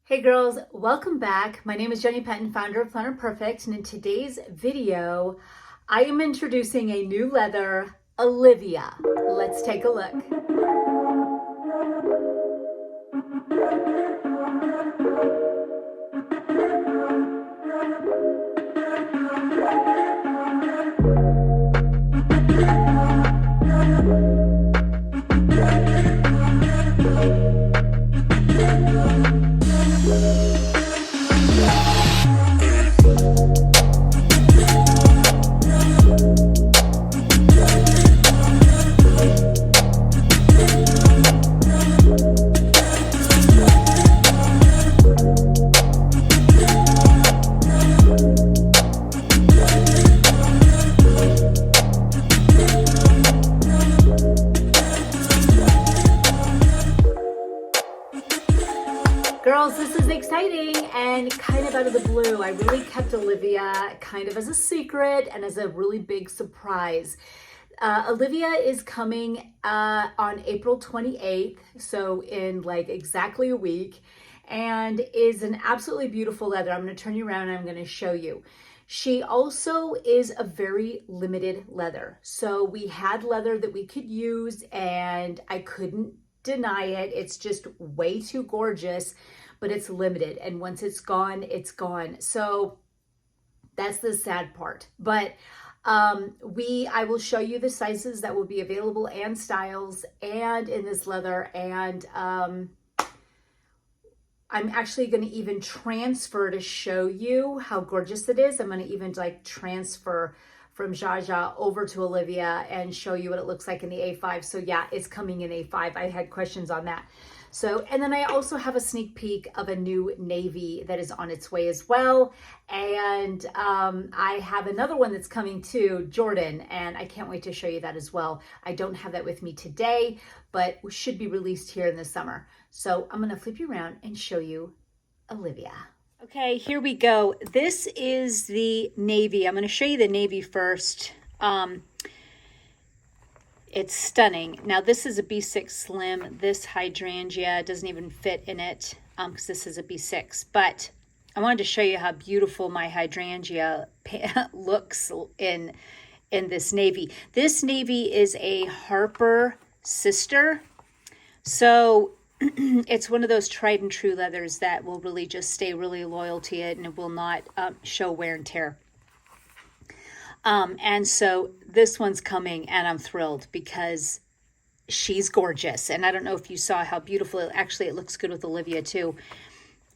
Hey girls, welcome back. My name is Jenny Penton, founder of Planner Perfect, and in today's video, I am introducing a new leather, Olivia. Let's take a look. Girls, this is exciting and kind of out of the blue. I really kept Olivia kind of as a secret and as a really big surprise. Olivia is coming on April 28th, so in like exactly a week, and is an absolutely beautiful leather. I'm going to turn you around and I'm going to show you. She also is a very limited leather. So we had leather that we could use and I couldn't deny it. It's just way too gorgeous, but it's limited. And once it's gone, it's gone. So that's the sad part. But I will show you the sizes that will be available and styles and in this leather. And I'm actually going to even transfer to show you how gorgeous it is. I'm going to even like transfer from Jaja over to Olivia and show you what it looks like in the A5. So yeah, it's coming in A5. I had questions on that. So, and then I also have a sneak peek of a new navy that is on its way as well. And I have another one that's coming too, Jordan, and I can't wait to show you that as well. I don't have that with me today, but it should be released here in the summer. So I'm gonna flip you around and show you Olivia. Okay, here we go. This is the navy. I'm gonna show you the navy first. It's stunning. Now this is a B6 slim. This hydrangea doesn't even fit in it because this is a B6. But I wanted to show you how beautiful my hydrangea looks in this navy. This navy is a Harper sister. So it's one of those tried and true leathers that will really just stay really loyal to it and it will not show wear and tear. And so this one's coming and I'm thrilled because she's gorgeous. And I don't know if you saw how beautiful it looks good with Olivia too.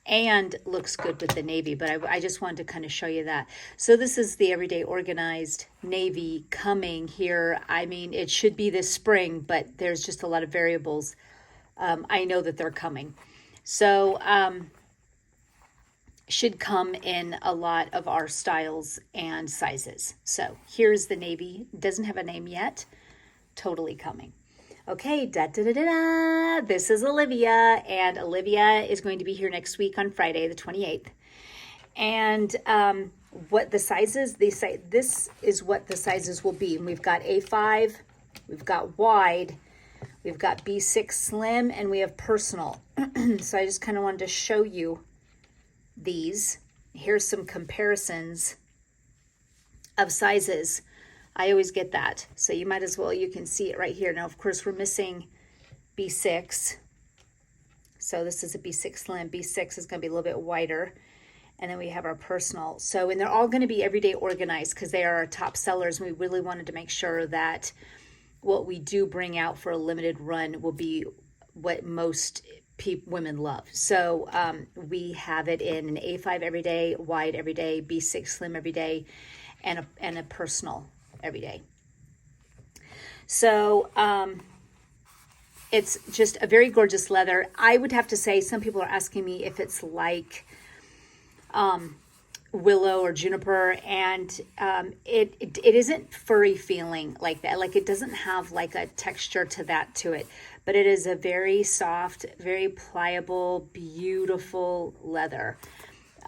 And looks good with the navy, but I just wanted to kind of show you that. So this is the Everyday Organized navy coming here. I mean, it should be this spring, but there's just a lot of variables. I know that they're coming. So, should come in a lot of our styles and sizes. So here's the navy. Doesn't have a name yet. Totally coming. Okay, this is Olivia, and Olivia is going to be here next week on Friday, the 28th. And what the sizes, this is what the sizes will be. And we've got A5, we've got wide, we've got B6 slim, and we have personal. So I just kind of wanted to show you these. Here's some comparisons of sizes. I always get that, so you might as well, you can see it right here. Now of course we're missing B6, so this is a B6 slim. B6 is going to be a little bit wider, and then we have our personal. So, and they're all going to be Everyday Organized because they are our top sellers, and we really wanted to make sure that what we do bring out for a limited run will be what most women love. So we have it in an A5 everyday, wide everyday, B6 slim everyday, and a personal everyday. So it's just a very gorgeous leather. I would have to say, some people are asking me if it's like willow or juniper, and it isn't furry feeling like that. Like it doesn't have like a texture to it, but it is a very soft, very pliable, beautiful leather,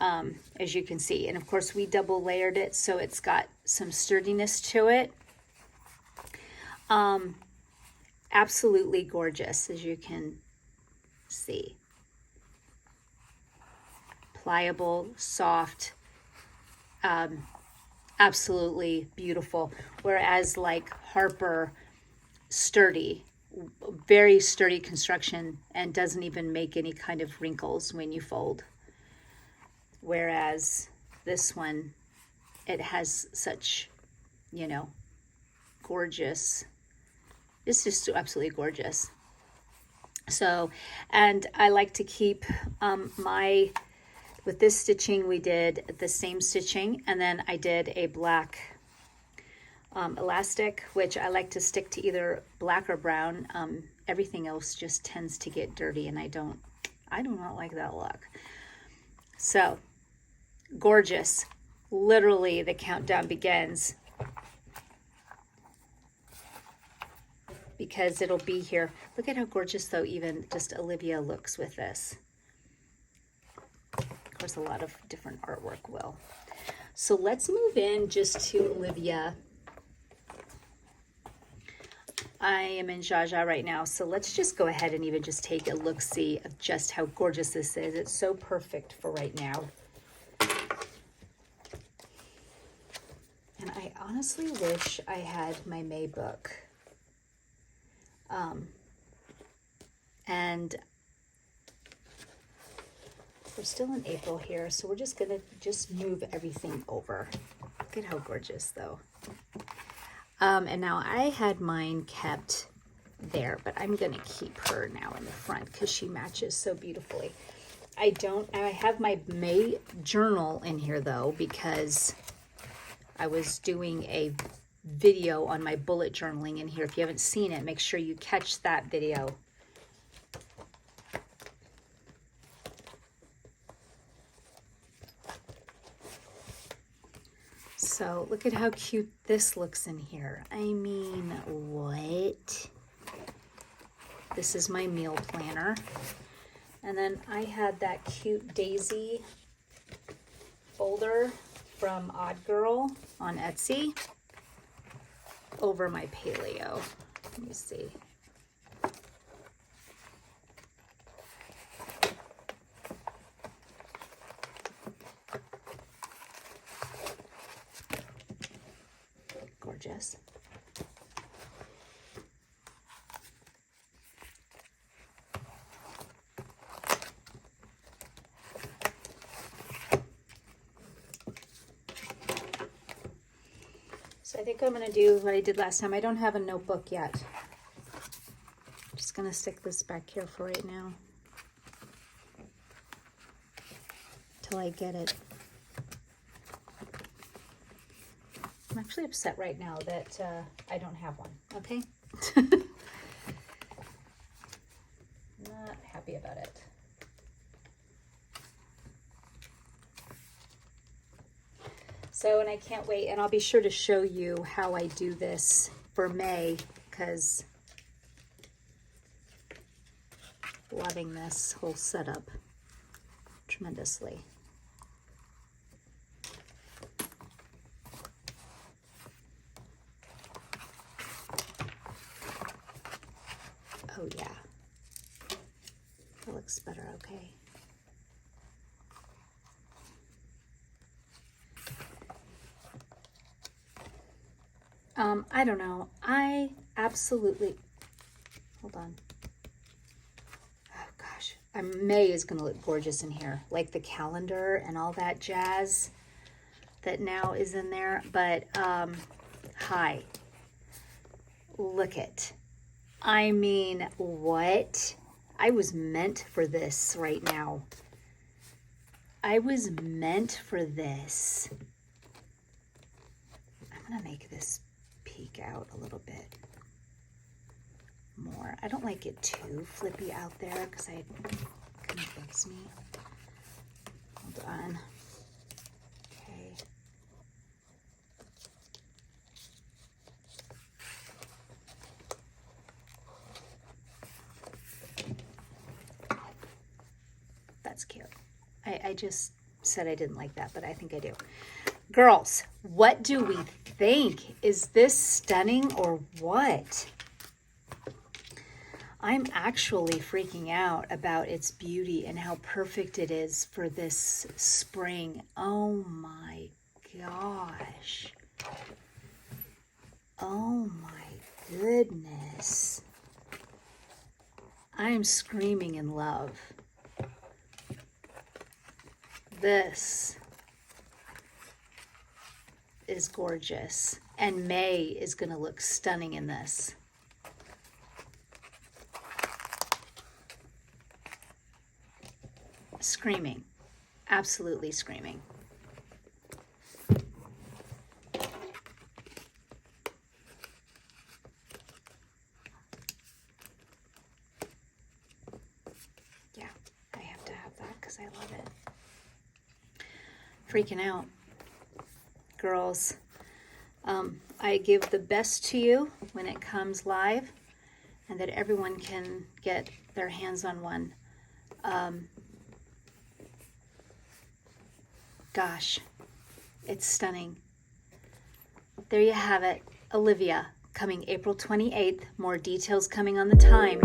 as you can see. And of course we double layered it, so it's got some sturdiness to it. Absolutely gorgeous, as you can see. pliable, soft, absolutely beautiful. Whereas like Harper, sturdy, very sturdy construction, and doesn't even make any kind of wrinkles when you fold. Whereas this one, it has such, you know, gorgeous, it's just absolutely gorgeous. So, and I like to keep with this stitching, we did the same stitching, and then I did a black elastic, which I like to stick to either black or brown. Everything else just tends to get dirty, and I do not like that look. So, gorgeous. Literally, the countdown begins, because it'll be here. Look at how gorgeous, though, even just Olivia looks with this. Of course, a lot of different artwork will. So let's move in just to Olivia. I am in Jaja right now, so let's just go ahead and even just take a look-see of just how gorgeous this is. It's so perfect for right now. And I honestly wish I had my May book. And we're still in April here, so we're just gonna move everything over. Look at how gorgeous, though. And now I had mine kept there, but I'm gonna keep her now in the front because she matches so beautifully. I have my May journal in here though, because I was doing a video on my bullet journaling in here. If you haven't seen it, make sure you catch that video. So look at how cute this looks in here. I mean, what? This is my meal planner. And then I had that cute daisy folder from Odd Girl on Etsy over my paleo. Let me see. Gorgeous. So I think I'm going to do what I did last time. I don't have a notebook yet. I'm just going to stick this back here for right now till I get it. I'm actually upset right now that I don't have one, okay? Not happy about it. So, and I can't wait, and I'll be sure to show you how I do this for May, because loving this whole setup tremendously. Oh yeah, that looks better, okay. I don't know. I absolutely, hold on. Oh gosh, May is going to look gorgeous in here. Like the calendar and all that jazz that now is in there. But, hi. Look it. I mean, what? I was meant for this right now. I was meant for this. I'm going to make this peek out a little bit more. I don't like it too flippy out there because it kind of bugs me. Hold on. Okay. That's cute. I just said I didn't like that, but I think I do. Girls, what do we think? Is this stunning or what? I'm actually freaking out about its beauty and how perfect it is for this spring. Oh my gosh. Oh my goodness. I'm screaming in love. This is gorgeous. And May is going to look stunning in this. Screaming. Absolutely screaming. Yeah, I have to have that because I love it. Freaking out. Girls, I give the best to you when it comes live, and that everyone can get their hands on one. Gosh, it's stunning. There you have it. Olivia, coming April 28th. More details coming on the time.